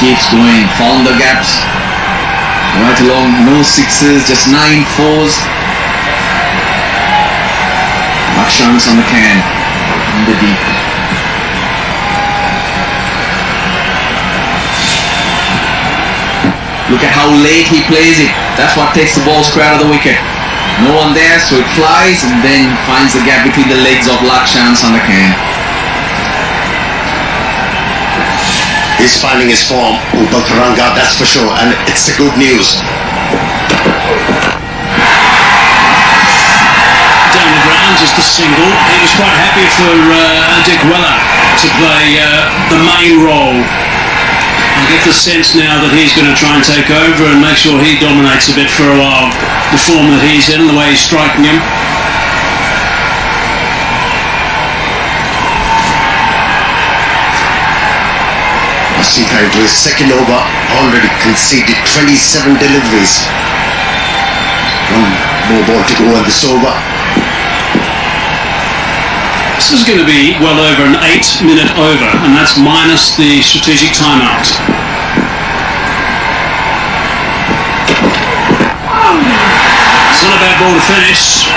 keeps going. Found the gaps. Right along, no sixes, just 9 fours. Lakshan's on the can, in the deep. Look at how late he plays it. That's what takes the ball square of the wicket. No one there, so it flies and then finds the gap between the legs of Lakshan's on the can. He's finding his form, Upakaranga, that's for sure, and it's the good news. Down the ground, just a single. He was quite happy for Adikwela to play the main role. I get the sense now that he's going to try and take over and make sure he dominates a bit for a while. The form that he's in, the way he's striking him. Srilanka into his second over, already conceded 27 deliveries. One more ball to go on this over. This is going to be well over an 8-minute over, and that's minus the strategic timeout. It's not a bad ball to finish.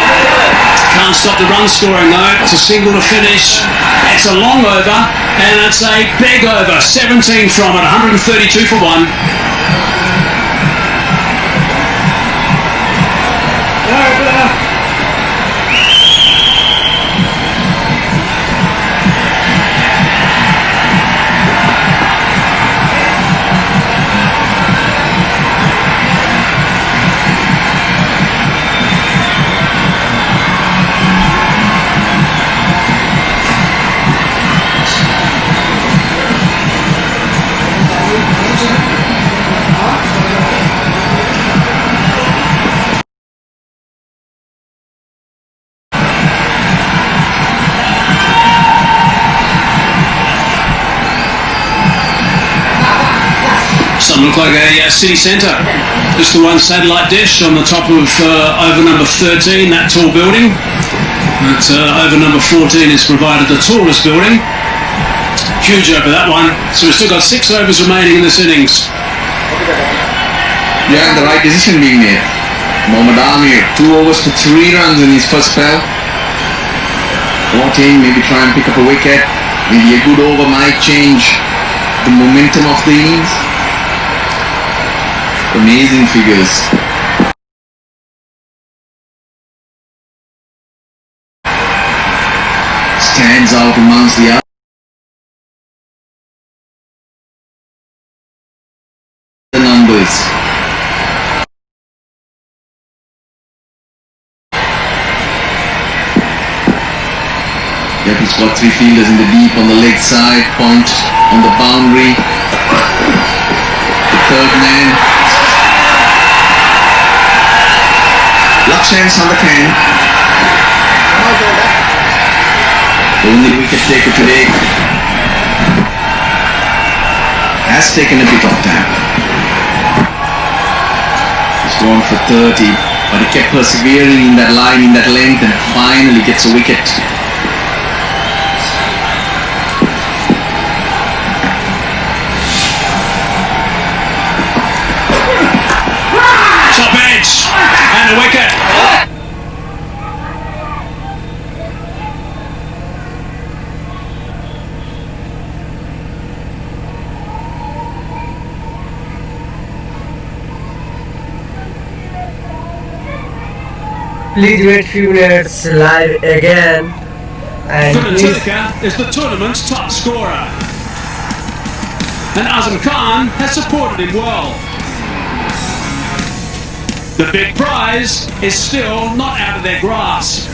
Can't stop the run scoring though. It's a single to finish. It's a long over, and it's a big over. 17 from it, 132 for 1. Look like a city centre. Just the one satellite dish on the top of over number 13, that tall building. But over number 14 is provided the tallest building. Huge over that one. So we've still got 6 overs remaining in this innings. Yeah, and the right decision being made. Mohammad Amir, 2 overs for 3 runs in his first spell. 14, maybe try and pick up a wicket. Maybe a good over might change the momentum of the innings. Amazing figures. Stands out amongst the other numbers. Yep, he's got 3 fielders in the deep on the leg side, point on the boundary. The third man. Lakshan's on the can. Only wicket taker today. Has taken a bit of time. He's gone for 30, but he kept persevering in that line, in that length, and finally gets a wicket. Top edge and a wicket. Please wait few minutes live again. And Tilaka is the tournament's top scorer. And Azam Khan has supported him well. The big prize is still not out of their grasp.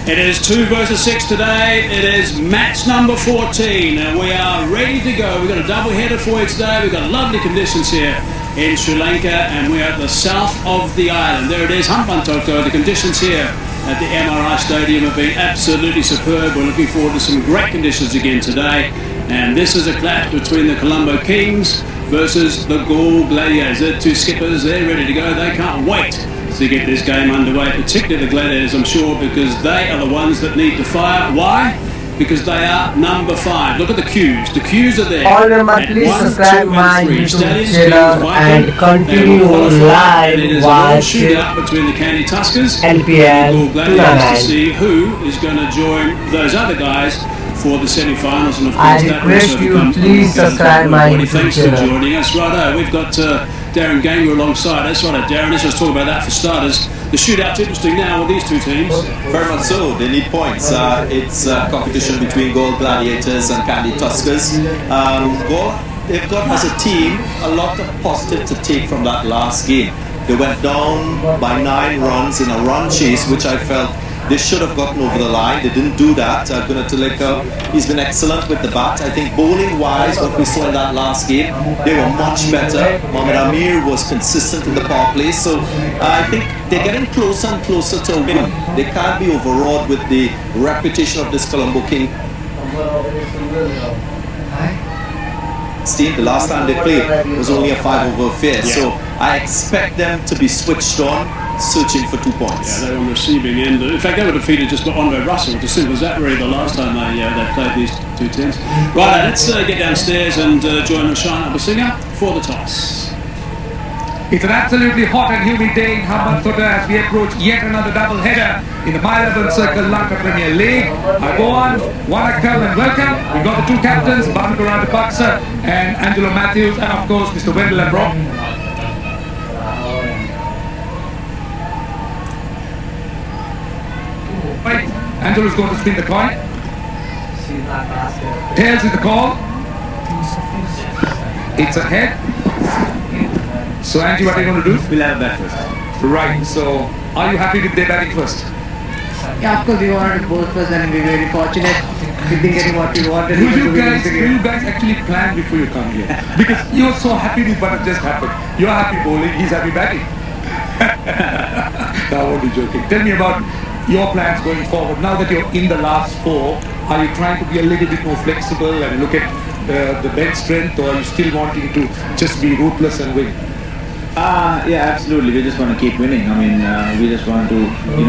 It is 2 versus 6 today. It is match number 14, and we are ready to go. We've got a double header for you today. We've got lovely conditions here in Sri Lanka, and we're at the south of the island. There it is, Hampantoko. The conditions here at the MRI Stadium have been absolutely superb. We're looking forward to some great conditions again today. And this is a clash between the Colombo Kings versus the Galle Gladiators. They're 2 skippers, they're ready to go. They can't wait to get this game underway, particularly the Gladiators, I'm sure, because they are the ones that need to fire. Why? because they are number 5. Look at the queues. The queues are there. All remember, At please 1, 2 subscribe my and 3. YouTube Stallions channel being and invited. continue They will qualify, live and it is a long shootout between the County Tuskers LPL and the Gladiators to tournament. see who is going to join those other guys for the semi-finals, and of I course that request also you becomes please subscribe my everybody. YouTube Thanks for channel. joining us. Righto, we've got Darren Ganger alongside us. Righto, Darren, let's just talk about that for starters. The shootout's interesting now with these two teams. Very much so. They need points. It's a competition between Gold Gladiators and Candy Tuskers. Gold, they've got as a team a lot of positive to take from that last game. They went down by 9 runs in a run chase, which I felt they should have gotten over the line. They didn't do that. Gunnar, he's been excellent with the bat. I think bowling-wise, what we saw in that last game, they were much better. Mohamed Amir was consistent in the power play. So I think they're getting closer and closer to a win. They can't be overawed with the reputation of this Colombo King team. The last time they played was only a 5-over affair. Yeah. So I expect them to be switched on, searching for 2 points. Yeah, they're on the receiving end. In fact, they were defeated just by Andre Russell. It's as simple as that, really, the last time they played these two teams. Right, let's get downstairs and join Rashan Abasinger for the toss. It's an absolutely hot and humid day in Hambantota as we approach yet another double header in the My 11 Circle Lanka Premier League. I go on, Wanakkam and welcome. We've got the two captains, Bhanuka Rajapaksa and Angelo Matthews, and of course Mr. Wendell and Brock. Right, Angelo's going to spin the coin. Tails is the call. It's a head. So Angie, what are you going to do? We'll have that first. Right, so are you happy with their batting first? Yeah, of course we wanted both first and we were very fortunate. We didn't get what we wanted. Do you guys actually plan before you come here? Because you're so happy with what just happened. You're happy bowling, he's happy batting. No, I won't be joking. Tell me about your plans going forward. Now that you're in the last 4, are you trying to be a little bit more flexible and look at the bench strength, or are you still wanting to just be ruthless and win? Yeah, absolutely. We just want to keep winning. I mean, we just want to,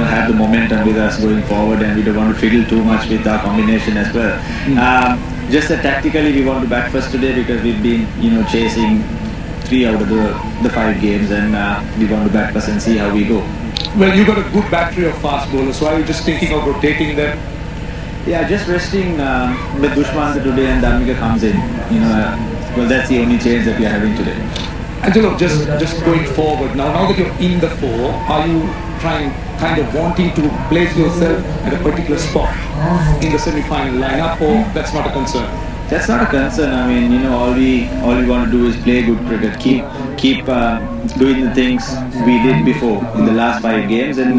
have the momentum with us going forward, and we don't want to fiddle too much with our combination as well. Just that tactically, we want to bat first today because we've been, chasing 3 out of the 5 games, and we want to bat first and see how we go. Well, you got a good battery of fast bowlers, so are you just thinking of rotating them? Yeah, just resting with Dushman today, and Dharmika comes in. Well, that's the only change that we are having today. Angelo, just going forward now that you're in the 4, are you kind of wanting to place yourself at a particular spot in the semi-final lineup, or that's not a concern? That's not a concern. I mean, all we want to do is play good cricket, keep doing the things we did before in the last 5 games, and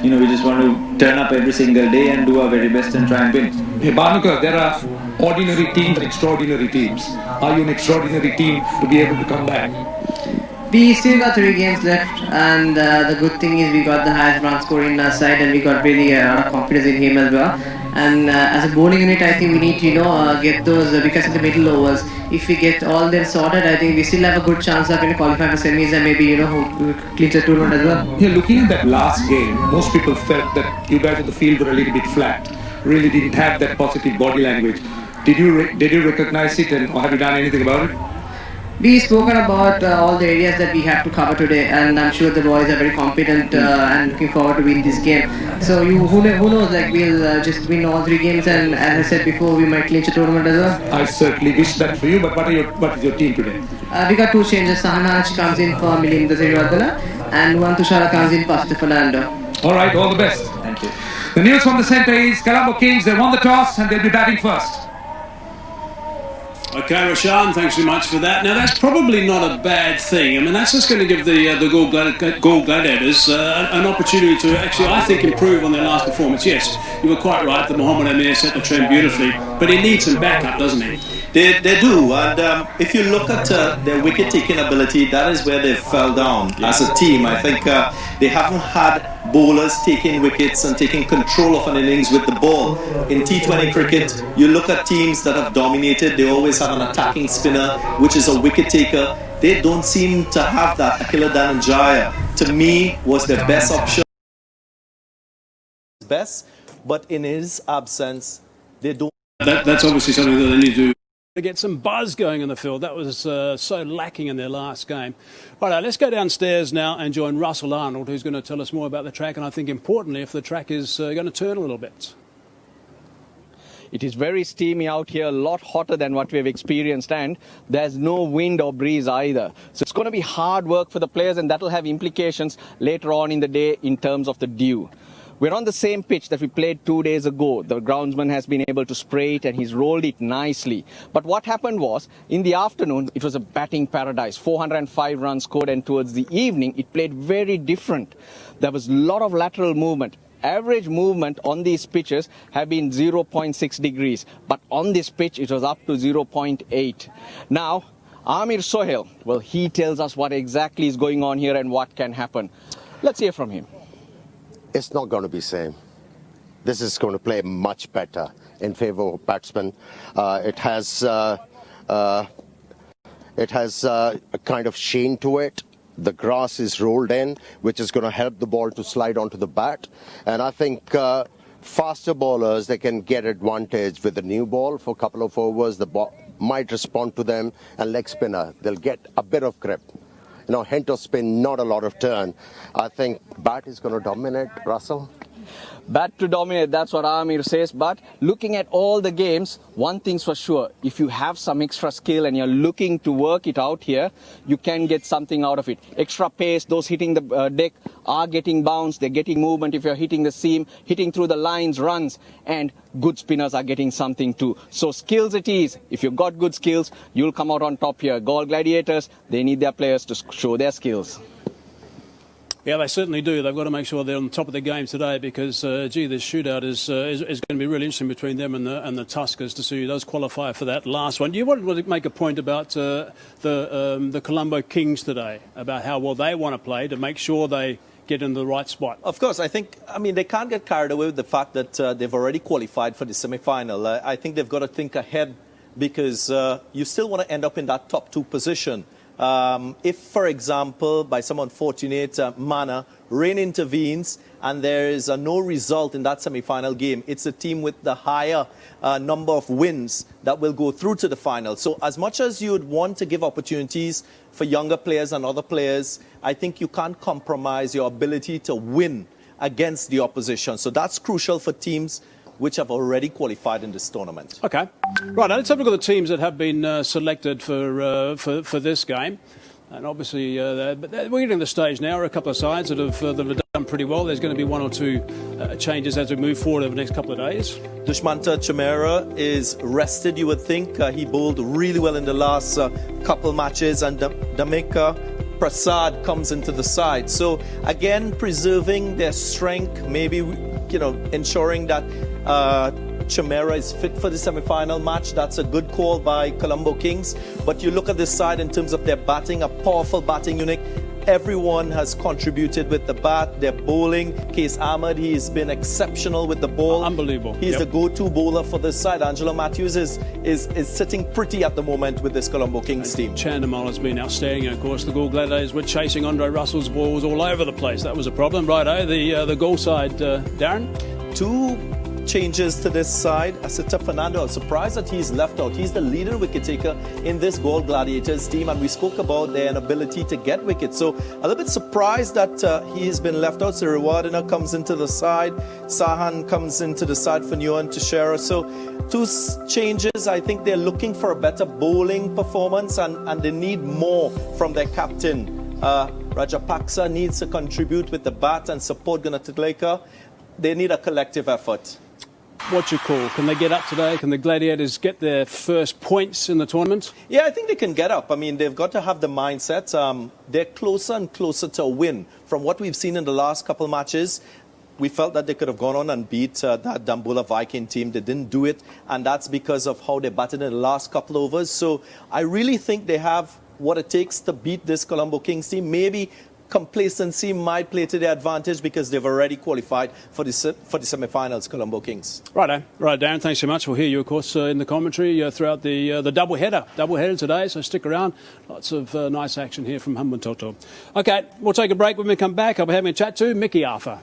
we just want to turn up every single day and do our very best and try and win. Hey, Bhanuka, there are ordinary teams and extraordinary teams. Are you an extraordinary team to be able to come back? We still got 3 games left, and the good thing is we got the highest run scorer in our side, and we got really a lot of confidence in him as well. And as a bowling unit, I think we need to get those wickets in the middle overs. If we get all them sorted, I think we still have a good chance of qualifying for semis and maybe clinch the tournament as well. Yeah, looking at that last game, most people felt that you guys on the field were a little bit flat. Really didn't have that positive body language. Did you recognize it, or have you done anything about it? We spoken about all the areas that we have to cover today, and I'm sure the boys are very confident and looking forward to win this game. So who knows, we'll just win all 3 games, and as I said before, we might clinch a tournament as well. I certainly wish that for you, but what is your team today? We got 2 changes. Sahanaj comes in for Milinda Sriwardana, and Juan Tushara comes in for Fernando. All right, all the best. Thank you. The news from the centre is Colombo Kings, they won the toss and they'll be batting first. Okay, Rashan, thanks very much for that. Now, that's probably not a bad thing. I mean, that's just going to give the Galle Gladiators an opportunity to actually, I think, improve on their last performance. Yes, you were quite right that Mohamed Amir set the trend beautifully, but he needs some backup, doesn't he? They do, and if you look at their wicket-taking ability, that is where they fell down as a team. I think they haven't had bowlers taking wickets and taking control of an innings with the ball. In T20 cricket, you look at teams that have dominated, they always have an attacking spinner, which is a wicket taker. They don't seem to have that. Akila Dhananjaya, to me, was their best option. Best, but in his absence, they don't. That's obviously something that they need to do to get some buzz going in the field. That was so lacking in their last game. Right, let's go downstairs now and join Russell Arnold, who's going to tell us more about the track, and I think importantly if the track is going to turn a little bit. It is very steamy out here, a lot hotter than what we've experienced, and there's no wind or breeze either. So it's going to be hard work for the players, and that will have implications later on in the day in terms of the dew. We're on the same pitch that we played 2 days ago. The groundsman has been able to spray it and he's rolled it nicely. But what happened was, in the afternoon, it was a batting paradise. 405 runs scored, and towards the evening, it played very different. There was a lot of lateral movement. Average movement on these pitches have been 0.6 degrees, but on this pitch, it was up to 0.8. Now, Amir Sohail, well, he tells us what exactly is going on here and what can happen. Let's hear from him. It's not going to be same. This is going to play much better in favor of batsmen. It has a kind of sheen to it. The grass is rolled in, which is going to help the ball to slide onto the bat. And I think faster bowlers, they can get advantage with the new ball for a couple of overs. The ball might respond to them, and leg spinner, they'll get a bit of grip. You know, hint of spin, not a lot of turn. I think bat is going to dominate, Russell. Bat to dominate, that's what Amir says. But looking at all the games, one thing's for sure. If you have some extra skill and you're looking to work it out here, you can get something out of it. Extra pace, those hitting the deck are getting bounce, they're getting movement. If you're hitting the seam, hitting through the lines, runs, and good spinners are getting something too. So skills it is. If you've got good skills, you'll come out on top here. Galle Gladiators, they need their players to show their skills. Yeah, they certainly do. They've got to make sure they're on top of the game today because, gee, this shootout is going to be really interesting between them and the Tuskers to see who does qualify for that last one. You wanted to make a point about the Colombo Kings today, about how well they want to play to make sure they get into the right spot. Of course, I think, they can't get carried away with the fact that they've already qualified for the semi-final. I think they've got to think ahead because you still want to end up in that top 2 position. If, for example, by some unfortunate manner, rain intervenes and there is no result in that semi-final game, it's a team with the higher number of wins that will go through to the final. So as much as you would want to give opportunities for younger players and other players, I think you can't compromise your ability to win against the opposition. So that's crucial for teams which have already qualified in this tournament. Okay. Right, now let's have a look at the teams that have been selected for this game. And obviously, we're getting to the stage now. There are a couple of sides that have done pretty well. There's going to be 1 or 2 changes as we move forward over the next couple of days. Dushmanta Chamera is rested, you would think. He bowled really well in the last couple matches, and Dameka Prasad comes into the side. So, again, preserving their strength, maybe, ensuring that Chamera is fit for the semi-final match. That's a good call by Colombo Kings. But you look at this side in terms of their batting, a powerful batting unit. Everyone has contributed with the bat. They're bowling. Case Ahmed, he's been exceptional with the ball. Unbelievable. He's the go-to bowler for this side. Angelo Matthews is sitting pretty at the moment with this Colombo Kings team. Chandimal has been outstanding. Of course, the Galle Gladiators were chasing Andre Russell's balls all over the place. That was a problem. Righto, the Galle side, Darren? 2 changes to this side. Asita Fernando, I'm surprised that he's left out. He's the leader wicket taker in this Galle Gladiators team, and we spoke about their inability to get wickets. So a little bit surprised that he's been left out. So Rewardina comes into the side. Sahan comes into the side for Nuan Teixeira. So 2 changes. I think they're looking for a better bowling performance, and they need more from their captain. Rajapaksa needs to contribute with the bat and support Gunatuleka. They need a collective effort. What's your call? Can they get up today? Can the Gladiators get their first points in the tournament? Yeah, I think they can get up. They've got to have the mindset. They're closer and closer to a win. From what we've seen in the last couple matches, we felt that they could have gone on and beat that Dambulla Viking team. They didn't do it, and that's because of how they batted in the last couple overs. So I really think they have what it takes to beat this Colombo Kings team. Maybe complacency might play to their advantage because they've already qualified for the semi-finals, Colombo Kings. Right, Darren, thanks so much. We'll hear you, of course, in the commentary throughout the double-header today, so stick around. Lots of nice action here from Hambantota. Okay, we'll take a break. When we come back, I'll be having a chat to Mickey Arthur.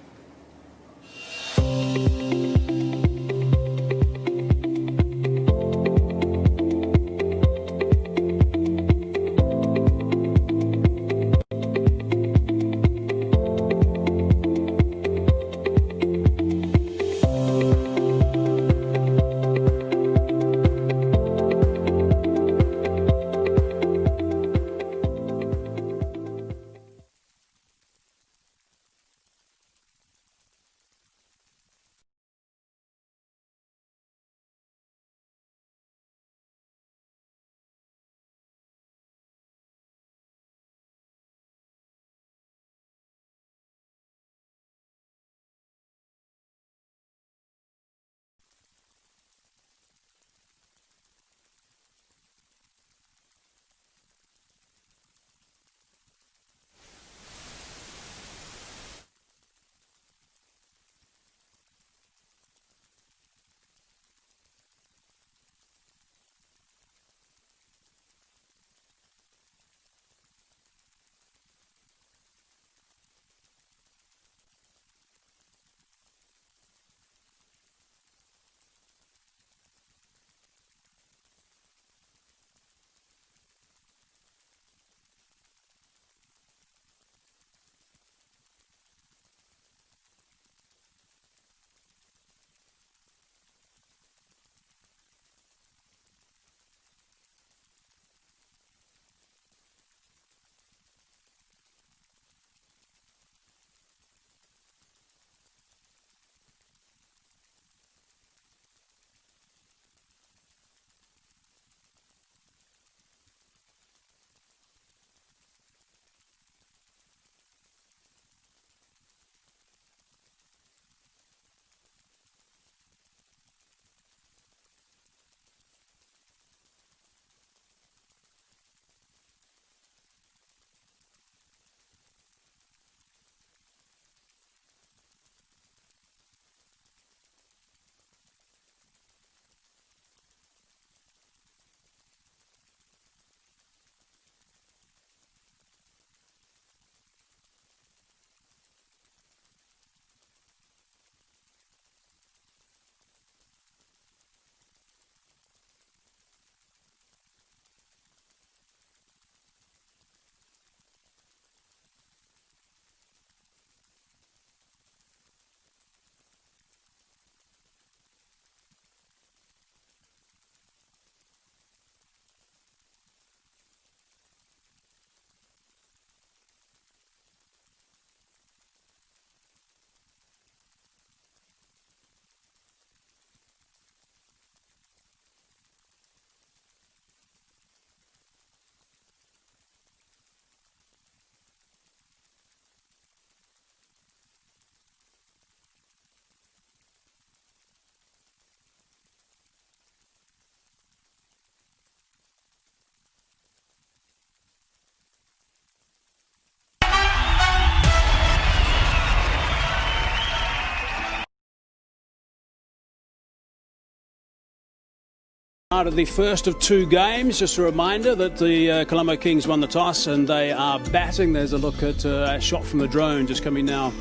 Of the first of two games, just a reminder that the Colombo Kings won the toss and they are batting. There's a look at a shot from the drone just coming now.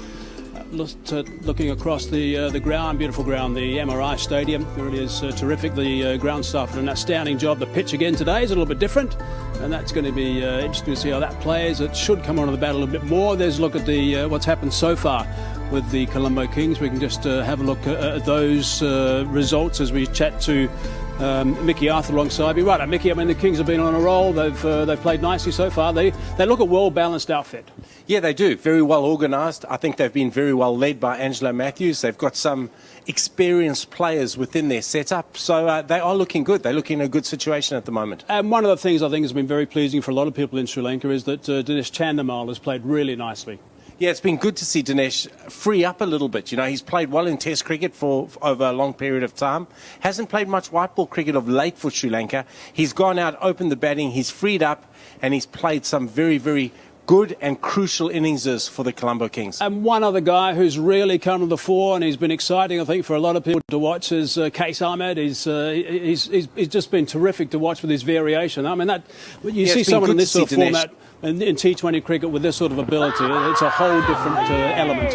Looking across the ground, beautiful ground, the MRI stadium. It really is terrific. The ground staff did an outstanding job. The pitch again today is a little bit different, and that's going to be interesting to see how that plays. It should come onto the bat a little bit more. There's a look at the what's happened so far with the Colombo Kings. We can just have a look at those results as we chat to Mickey Arthur alongside me. Right, Mickey, I mean, the Kings have been on a roll. They've played nicely so far. They look a well-balanced outfit. Yeah, they do. Very well organised. I think they've been very well led by Angelo Matthews. They've got some experienced players within their setup. So they are looking good. They look in a good situation at the moment. And one of the things I think has been very pleasing for a lot of people in Sri Lanka is that Dinesh Chandimal has played really nicely. Yeah, it's been good to see Dinesh free up a little bit. You know, he's played well in Test cricket for over a long period of time. Hasn't played much white ball cricket of late for Sri Lanka. He's gone out, opened the batting, he's freed up, and he's played some very, very good and crucial inningses for the Colombo Kings. And one other guy who's really come to the fore and he's been exciting, I think, for a lot of people to watch is Case Ahmed. He's just been terrific to watch with his variation. I mean, you see someone in this sort of format in T20 cricket with this sort of ability, it's a whole different element.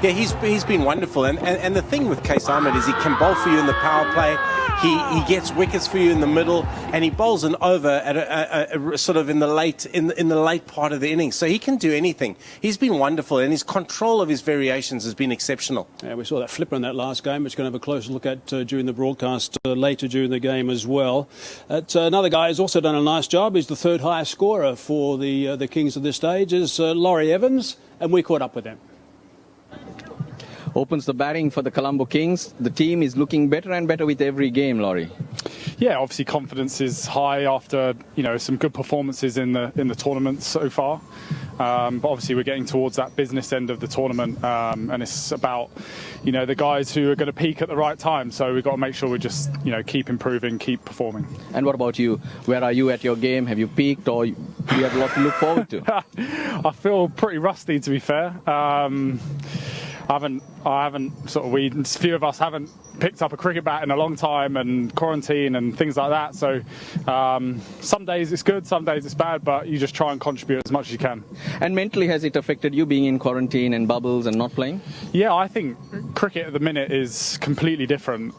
Yeah, he's been wonderful. And the thing with Case Ahmed is he can bowl for you in the power play. He gets wickets for you in the middle, and he bowls an over at a sort of in the late part of the innings. So he can do anything. He's been wonderful, and his control of his variations has been exceptional. Yeah, we saw that flipper in that last game, which we're going to have a closer look at during the broadcast later during the game as well. Another guy who's also done a nice job. He's the third highest scorer for the Kings at this stage is Laurie Evans, and we caught up with him. Opens the batting for the Colombo Kings. The team is looking better and better with every game, Laurie. Yeah, obviously confidence is high after some good performances in the tournament so far. But obviously we're getting towards that business end of the tournament, and it's about the guys who are going to peak at the right time. So we've got to make sure we just keep improving, keep performing. And what about you? Where are you at your game? Have you peaked, or do you have a lot to look forward to? I feel pretty rusty, to be fair. I haven't a few of us haven't picked up a cricket bat in a long time, and quarantine and things like that. So some days it's good, some days it's bad, but you just try and contribute as much as you can. And mentally, has it affected you being in quarantine and bubbles and not playing? Yeah, I think cricket at the minute is completely different,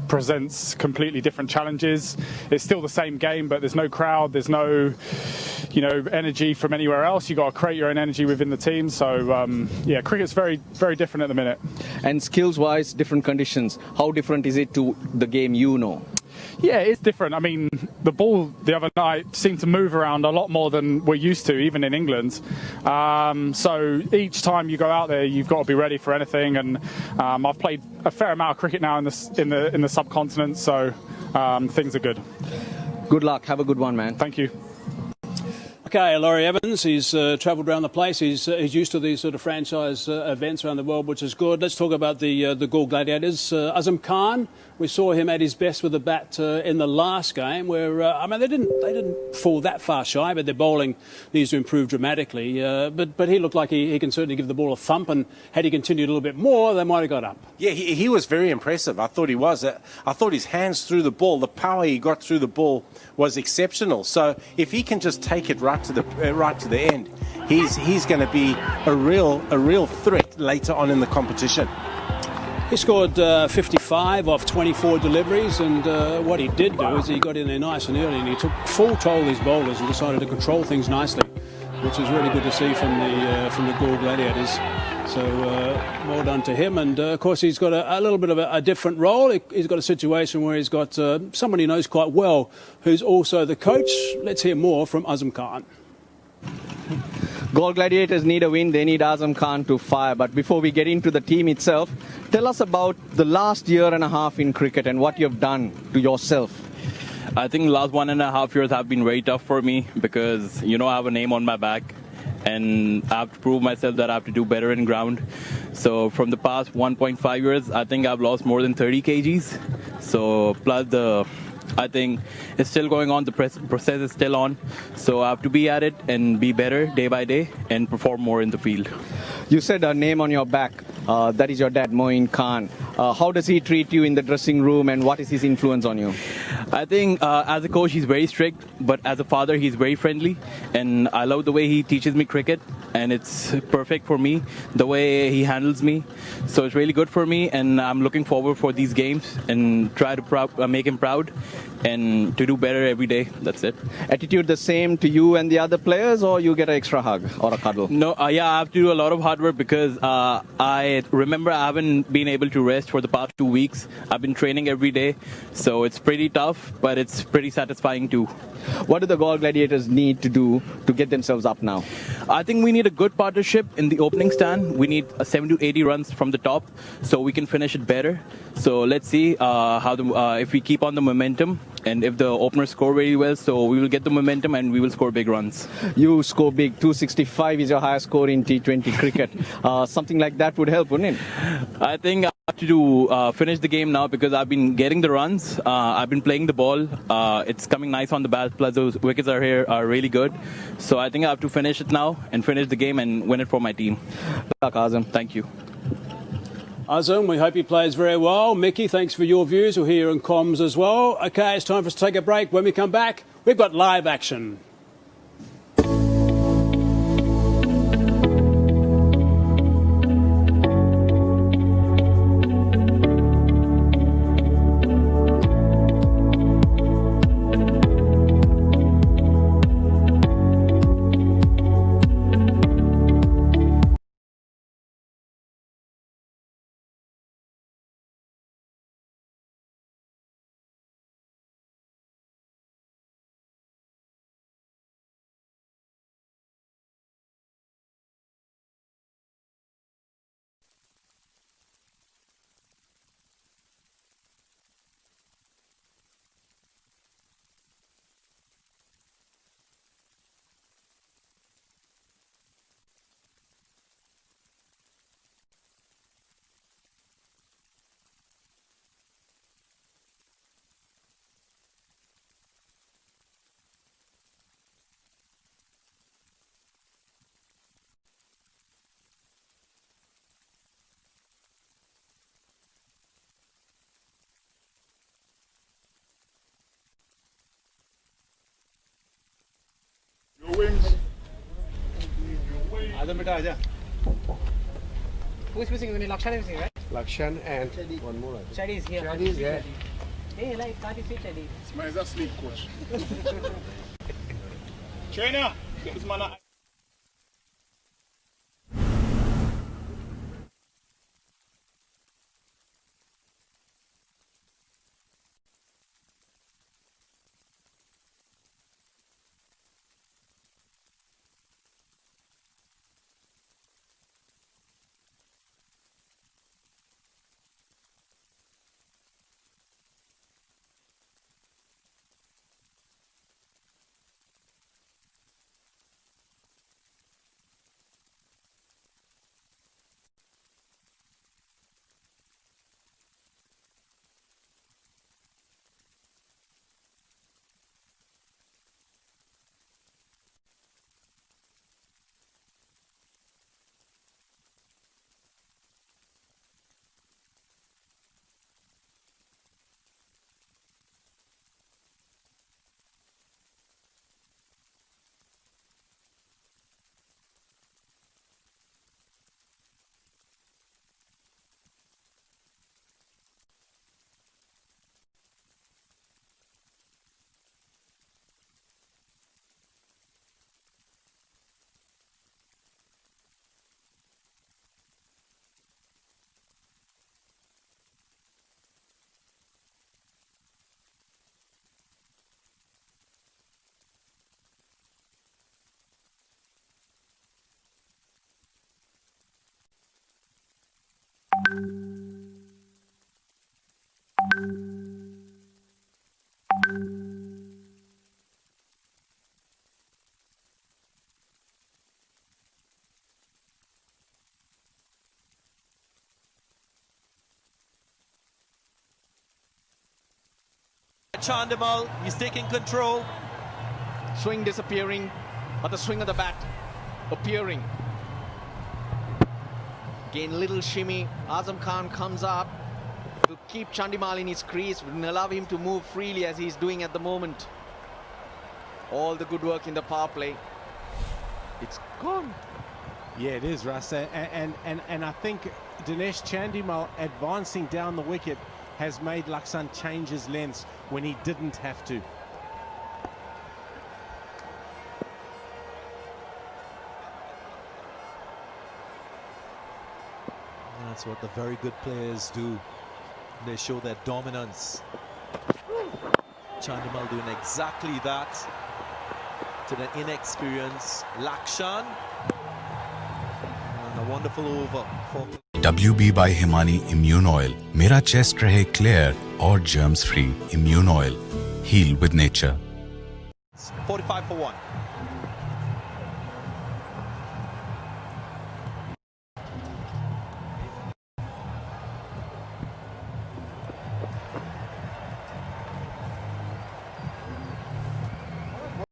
presents completely different challenges. It's still the same game, but there's no crowd, there's no energy from anywhere else. You've got to create your own energy within the team. So yeah, cricket's very, very different at the minute. And skills-wise, different conditions. How different is it to the game Yeah, it's different. I mean, the ball the other night seemed to move around a lot more than we're used to, even in England. So each time you go out there, you've got to be ready for anything. And I've played a fair amount of cricket now in the subcontinent, so things are good. Good luck. Have a good one, man. Thank you. Okay, Laurie Evans, he's travelled around the place. He's used to these sort of franchise events around the world, which is good. Let's talk about the Galle Gladiators. Azam Khan, we saw him at his best with the bat in the last game, where they didn't fall that far shy, but their bowling needs to improve dramatically. But he looked like he can certainly give the ball a thump, and had he continued a little bit more, they might have got up. Yeah, he was very impressive. I thought he was. I thought his hands through the ball, the power he got through the ball was exceptional. So if he can just take it right to the end, he's going to be a real threat later on in the competition. He scored 55 off 24 deliveries, and what he did do is he got in there nice and early, and he took full toll of his bowlers and decided to control things nicely, which is really good to see from the Galle Gladiators. So well done to him. And of course he's got a little bit of a different role. He's got a situation where he's got someone he knows quite well, who's also the coach. Let's hear more from Azam Khan. Galle Gladiators need a win. They need Azam Khan to fire. But before we get into the team itself, tell us about the last year and a half in cricket and what you've done to yourself. I think the last 1.5 years have been very tough for me because, I have a name on my back and I have to prove myself that I have to do better in ground. So from the past 1.5 years, I think I've lost more than 30 kgs. So plus I think it's still going on. The process is still on. So I have to be at it and be better day by day and perform more in the field. You said a name on your back. That is your dad, Moin Khan. How does he treat you in the dressing room, and what is his influence on you? I think as a coach he's very strict, but as a father he's very friendly, and I love the way he teaches me cricket, and it's perfect for me, the way he handles me. So it's really good for me, and I'm looking forward for these games and try to make him proud and to do better every day. That's it. Attitude the same to you and the other players, or you get an extra hug or a cuddle? No, yeah, I have to do a lot of hard work because I remember I haven't been able to rest for the past 2 weeks. I've been training every day, so it's pretty tough, but it's pretty satisfying too. What do the Galle Gladiators need to do to get themselves up now? I think we need a good partnership in the opening stand. We need 70 to 80 runs from the top so we can finish it better. So let's see if we keep on the momentum and if the openers score very well, so we will get the momentum and we will score big runs. You score big. 265 is your highest score in T20 cricket. Something like that would help, wouldn't it? I think I have to finish the game now because I've been getting the runs. I've been playing the ball. It's coming nice on the bat. Plus those wickets are really good. So I think I have to finish it now and finish the game and win it for my team. Azam. Thank you. Azam, we hope he plays very well. Mickey, thanks for your views. We'll hear in comms as well. OK, it's time for us to take a break. When we come back, we've got live action. Who's missing? Lakshan is missing, right? Lakshan and one more. Chadi is here. Chadi is there. Hey, like, can't you see Chadi? It's my sleep coach. Trainer, get this man out. Chandimal, he's taking control. Swing disappearing, but the swing of the bat appearing. Again, little shimmy. Azam Khan comes up to keep Chandimal in his crease, will allow him to move freely as he's doing at the moment. All the good work in the power play. It's gone. Yeah, it is, Russ. And I think Dinesh Chandimal advancing down the wicket has made Laxan change his lengths when he didn't have to. That's what the very good players do. They show their dominance. Chandimal doing exactly that to the inexperienced Lakshan. And a wonderful over for WB by Himani Immune Oil. Mera chest rahe clear और germs free. Immune Oil. Heal with nature. 45 for 1.